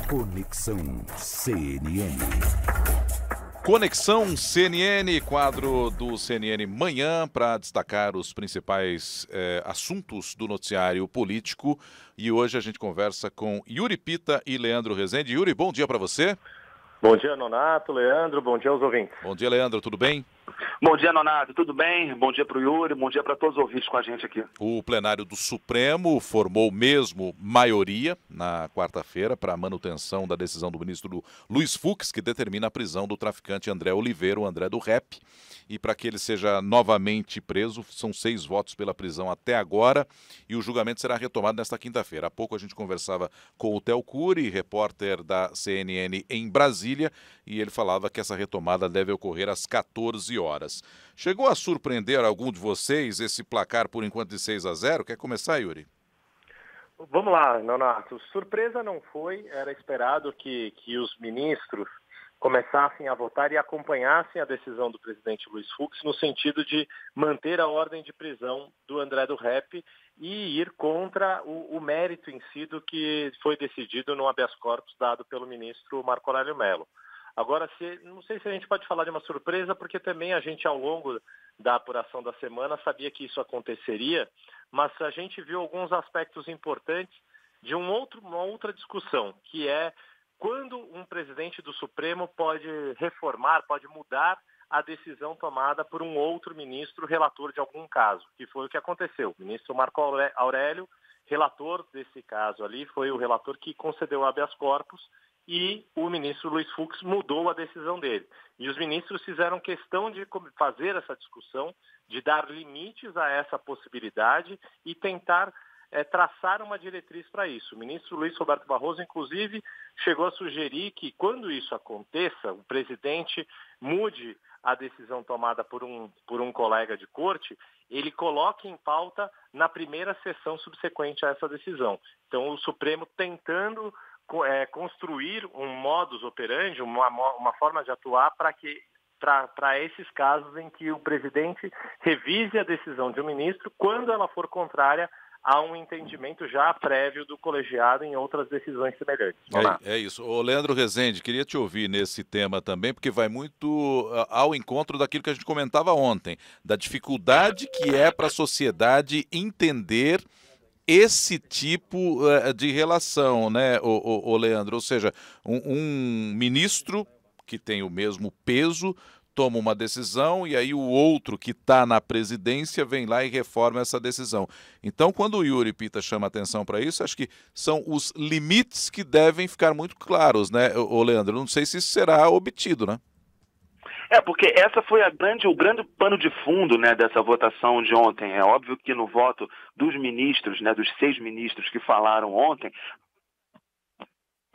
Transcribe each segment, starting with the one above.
Conexão CNN. Conexão CNN, quadro do CNN Manhã, para destacar os principais assuntos do noticiário político. E hoje a gente conversa com Yuri Pita e Leandro Rezende. Yuri, bom dia para você. Bom dia, Nonato, Leandro, bom dia aos ouvintes. Bom dia, Leandro, tudo bem? Bom dia, Nonato, tudo bem? Bom dia para o Yuri, bom dia para todos os ouvintes com a gente aqui. O plenário do Supremo formou mesmo maioria na quarta-feira para a manutenção da decisão do ministro Luiz Fux, que determina a prisão do traficante André Oliveira, o André do Rap. E para que ele seja novamente preso, são 6 votos pela prisão até agora e o julgamento será retomado nesta quinta-feira. Há pouco a gente conversava com o Theo Cury, repórter da CNN em Brasília, e ele falava que essa retomada deve ocorrer às 14 horas. Chegou a surpreender algum de vocês esse placar por enquanto de 6-0? Quer começar, Yuri? Vamos lá, Nonato. Surpresa não foi, era esperado que os ministros começassem a votar e acompanhassem a decisão do presidente Luiz Fux no sentido de manter a ordem de prisão do André do Rap e ir contra o mérito em si do que foi decidido no habeas corpus dado pelo ministro Marco Aurélio Mello. Agora, não sei se a gente pode falar de uma surpresa, porque também a gente, ao longo da apuração da semana, sabia que isso aconteceria, mas a gente viu alguns aspectos importantes de uma outra discussão, que é quando um presidente do Supremo pode reformar, pode mudar a decisão tomada por um outro ministro relator de algum caso, que foi o que aconteceu. O ministro Marco Aurélio, relator desse caso ali, foi o relator que concedeu o habeas corpus e o ministro Luiz Fux mudou a decisão dele. E os ministros fizeram questão de fazer essa discussão, de dar limites a essa possibilidade e tentar traçar uma diretriz para isso. O ministro Luiz Roberto Barroso, inclusive, chegou a sugerir que, quando isso aconteça, o presidente mude a decisão tomada por um colega de corte, ele coloque em pauta na primeira sessão subsequente a essa decisão. Então, o Supremo tentando construir um modus operandi, uma forma de atuar para esses casos em que o presidente revise a decisão de um ministro quando ela for contrária a um entendimento já prévio do colegiado em outras decisões semelhantes. É isso. Ô, Leandro Rezende, queria te ouvir nesse tema também, porque vai muito ao encontro daquilo que a gente comentava ontem, da dificuldade que é para a sociedade entender esse tipo de relação, né, o Leandro? Ou seja, um ministro que tem o mesmo peso toma uma decisão e aí o outro que está na presidência vem lá e reforma essa decisão. Então, quando o Yuri Pita chama atenção para isso, acho que são os limites que devem ficar muito claros, né, o Leandro? Não sei se isso será obtido, né? Porque essa foi o grande pano de fundo, né, dessa votação de ontem. É óbvio que no voto dos ministros, né, dos 6 ministros que falaram ontem,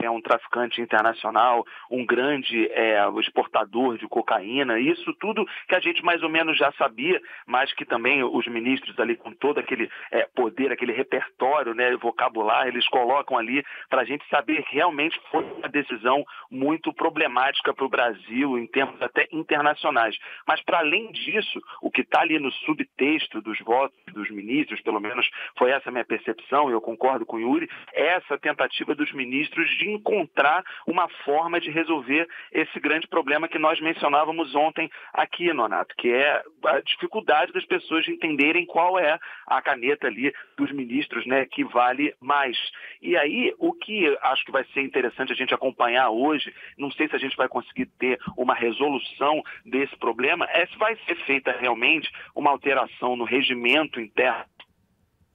é um traficante internacional, um grande exportador de cocaína, isso tudo que a gente mais ou menos já sabia, mas que também os ministros ali com todo aquele poder, aquele repertório, né, vocabulário, eles colocam ali para a gente saber que realmente foi uma decisão muito problemática para o Brasil em termos até internacionais. Mas para além disso, o que está ali no subtexto dos votos dos ministros, pelo menos foi essa a minha percepção, e eu concordo com o Yuri, é essa tentativa dos ministros de encontrar uma forma de resolver esse grande problema que nós mencionávamos ontem aqui, Nonato, que é a dificuldade das pessoas de entenderem qual é a caneta ali dos ministros, né, que vale mais. E aí, o que acho que vai ser interessante a gente acompanhar hoje, não sei se a gente vai conseguir ter uma resolução desse problema, é se vai ser feita realmente uma alteração no regimento interno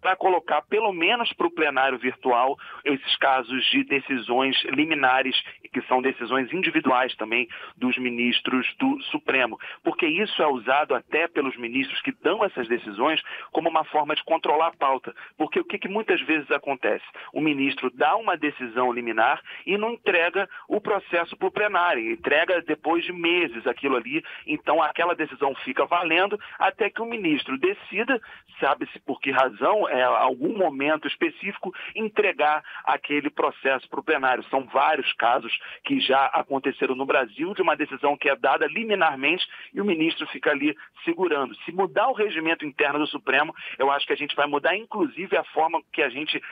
para colocar, pelo menos para o plenário virtual, esses casos de decisões liminares, que são decisões individuais também dos ministros do Supremo. Porque isso é usado até pelos ministros que dão essas decisões como uma forma de controlar a pauta. Porque o que muitas vezes acontece? O ministro dá uma decisão liminar e não entrega o processo para o plenário, entrega depois de meses aquilo ali, então aquela decisão fica valendo até que o ministro decida, sabe-se por que razão, algum momento específico, entregar aquele processo para o plenário. São vários casos que já aconteceram no Brasil de uma decisão que é dada liminarmente e o ministro fica ali segurando. Se mudar o regimento interno do Supremo, eu acho que a gente vai mudar inclusive a forma que a gente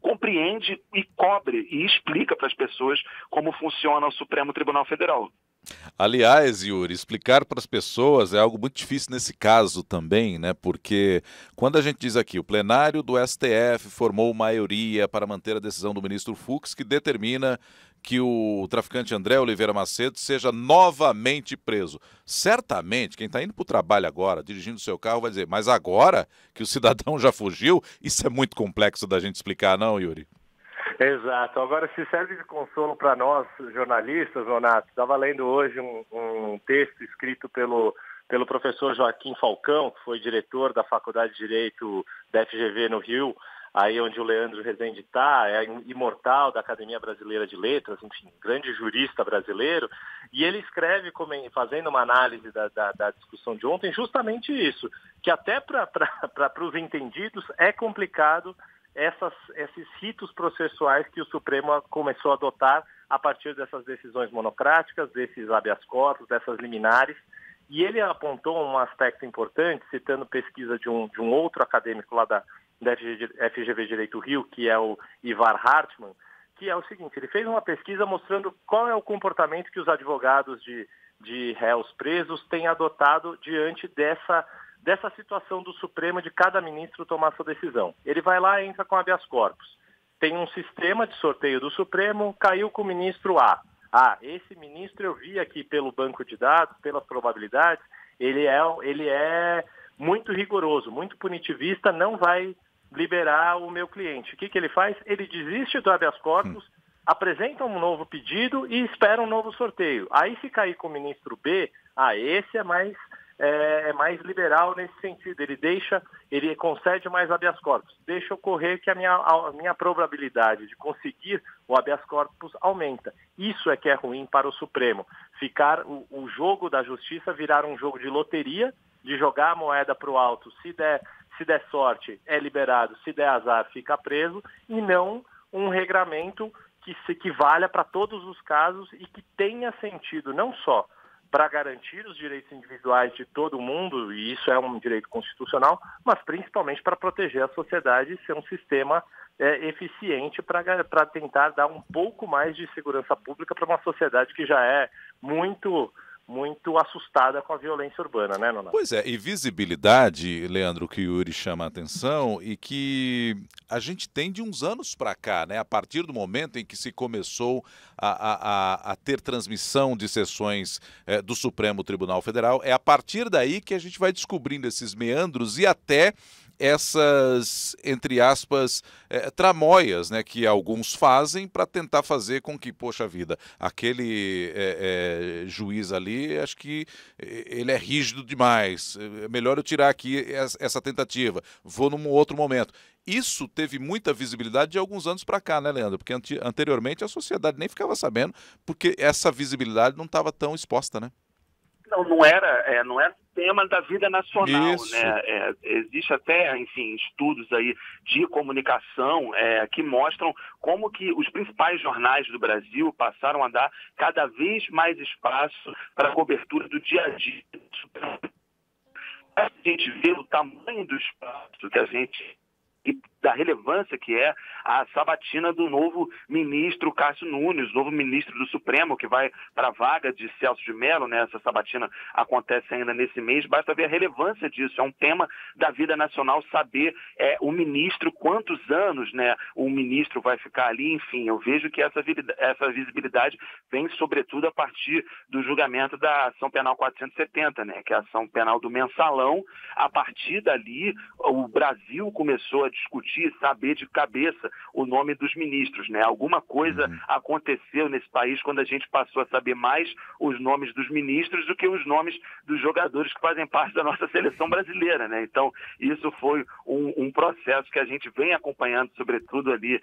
compreende e cobre e explica para as pessoas como funciona o Supremo Tribunal Federal. Aliás, Yuri, explicar para as pessoas é algo muito difícil nesse caso também, né? Porque quando a gente diz aqui, o plenário do STF formou maioria para manter a decisão do ministro Fux, que determina que o traficante André Oliveira Macedo seja novamente preso. Certamente, quem está indo para o trabalho agora, dirigindo o seu carro, vai dizer, mas agora que o cidadão já fugiu, isso é muito complexo da gente explicar, não, Yuri? Exato. Agora, se serve de consolo para nós, jornalistas, Nonato, estava lendo hoje um texto escrito pelo professor Joaquim Falcão, que foi diretor da Faculdade de Direito da FGV no Rio, aí onde o Leandro Rezende está, é imortal da Academia Brasileira de Letras, enfim, grande jurista brasileiro, e ele escreve, fazendo uma análise da discussão de ontem, justamente isso, que até para os entendidos é complicado esses ritos processuais que o Supremo começou a adotar a partir dessas decisões monocráticas, desses habeas corpus, dessas liminares. E ele apontou um aspecto importante, citando pesquisa de um outro acadêmico lá da FGV Direito Rio, que é o Ivar Hartmann, que é o seguinte, ele fez uma pesquisa mostrando qual é o comportamento que os advogados de réus presos têm adotado diante dessa situação do Supremo de cada ministro tomar sua decisão. Ele vai lá e entra com habeas corpus. Tem um sistema de sorteio do Supremo, caiu com o ministro A. Esse ministro eu vi aqui pelo banco de dados, pelas probabilidades, ele é muito rigoroso, muito punitivista, não vai liberar o meu cliente. O que ele faz? Ele desiste do habeas corpus, apresenta um novo pedido e espera um novo sorteio. Aí se cair com o ministro B, esse é mais liberal nesse sentido, ele concede mais habeas corpus, deixa ocorrer que a minha probabilidade de conseguir o habeas corpus aumenta. Isso é que é ruim para o Supremo, ficar o jogo da justiça virar um jogo de loteria, de jogar a moeda para o alto, se der sorte é liberado, se der azar fica preso, e não um regramento que valha para todos os casos e que tenha sentido não só para garantir os direitos individuais de todo mundo, e isso é um direito constitucional, mas principalmente para proteger a sociedade e ser um sistema eficiente para tentar dar um pouco mais de segurança pública para uma sociedade que já é muito assustada com a violência urbana, né, Nonato? Pois é, e visibilidade, Leandro, que o Yuri chama a atenção e que a gente tem de uns anos para cá, né? A partir do momento em que se começou a ter transmissão de sessões do Supremo Tribunal Federal, é a partir daí que a gente vai descobrindo esses meandros e até essas, entre aspas, tramóias, né, que alguns fazem para tentar fazer com que, poxa vida, aquele juiz ali, acho que ele é rígido demais, é melhor eu tirar aqui essa tentativa, vou num outro momento. Isso teve muita visibilidade de alguns anos para cá, né, Leandro? Porque anteriormente a sociedade nem ficava sabendo, porque essa visibilidade não estava tão exposta, né? Não era tema da vida nacional, Isso. né? Existe até, enfim, estudos aí de comunicação que mostram como que os principais jornais do Brasil passaram a dar cada vez mais espaço para a cobertura do dia a dia. A gente vê o tamanho do espaço que a gente e da relevância que é a sabatina do novo ministro Cássio Nunes, novo ministro do Supremo, que vai para a vaga de Celso de Mello, né? Essa sabatina acontece ainda nesse mês, basta ver a relevância disso, é um tema da vida nacional saber o ministro, quantos anos, né, o ministro vai ficar ali, enfim, eu vejo que essa visibilidade vem sobretudo a partir do julgamento da ação penal 470, né, que é a ação penal do mensalão. A partir dali, o Brasil começou a discutir, saber de cabeça o nome dos ministros, né? Alguma coisa aconteceu nesse país quando a gente passou a saber mais os nomes dos ministros do que os nomes dos jogadores que fazem parte da nossa seleção brasileira, né? Então, isso foi um processo que a gente vem acompanhando, sobretudo ali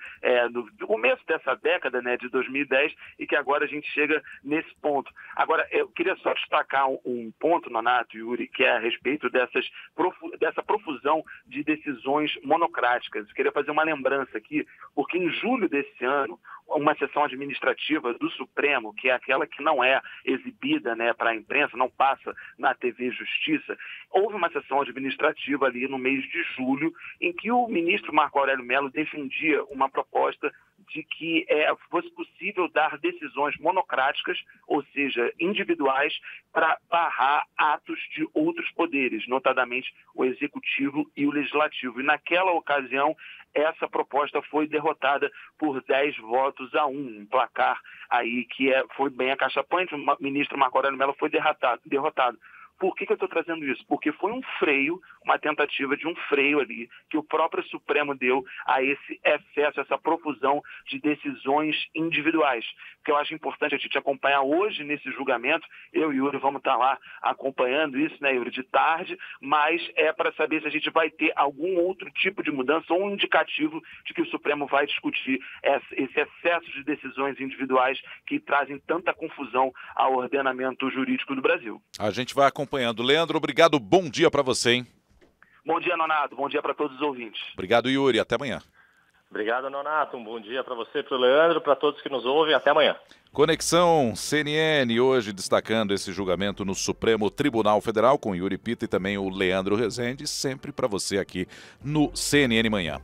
no começo dessa década, né, de 2010, e que agora a gente chega nesse ponto. Agora, eu queria só destacar um ponto, Nonato e Yuri, que é a respeito dessa profusão de decisões monocráticas. monocráticas. Eu queria fazer uma lembrança aqui, porque em julho desse ano, uma sessão administrativa do Supremo, que é aquela que não é exibida, né, para a imprensa, não passa na TV Justiça, houve uma sessão administrativa ali no mês de julho, em que o ministro Marco Aurélio Mello defendia uma proposta de que fosse possível dar decisões monocráticas, ou seja, individuais, para barrar atos de outros poderes, notadamente o Executivo e o Legislativo. E naquela ocasião, essa proposta foi derrotada por 10 votos a 1, um placar aí que foi bem acachapante. O ministro Marco Aurélio Mello foi derrotado. Por que eu estou trazendo isso? Porque foi um freio, uma tentativa de um freio ali, que o próprio Supremo deu a esse excesso, essa profusão de decisões individuais. Que eu acho importante a gente acompanhar hoje nesse julgamento. Eu e o Yuri vamos estar lá acompanhando isso, né, Yuri, de tarde, mas é para saber se a gente vai ter algum outro tipo de mudança ou um indicativo de que o Supremo vai discutir esse excesso de decisões individuais que trazem tanta confusão ao ordenamento jurídico do Brasil. A gente vai acompanhando. Leandro, obrigado. Bom dia para você, hein? Bom dia, Nonato. Bom dia para todos os ouvintes. Obrigado, Yuri. Até amanhã. Obrigado, Nonato. Um bom dia para você, para o Leandro, para todos que nos ouvem. Até amanhã. Conexão CNN, hoje destacando esse julgamento no Supremo Tribunal Federal com Yuri Pita e também o Leandro Rezende, sempre para você aqui no CNN Manhã.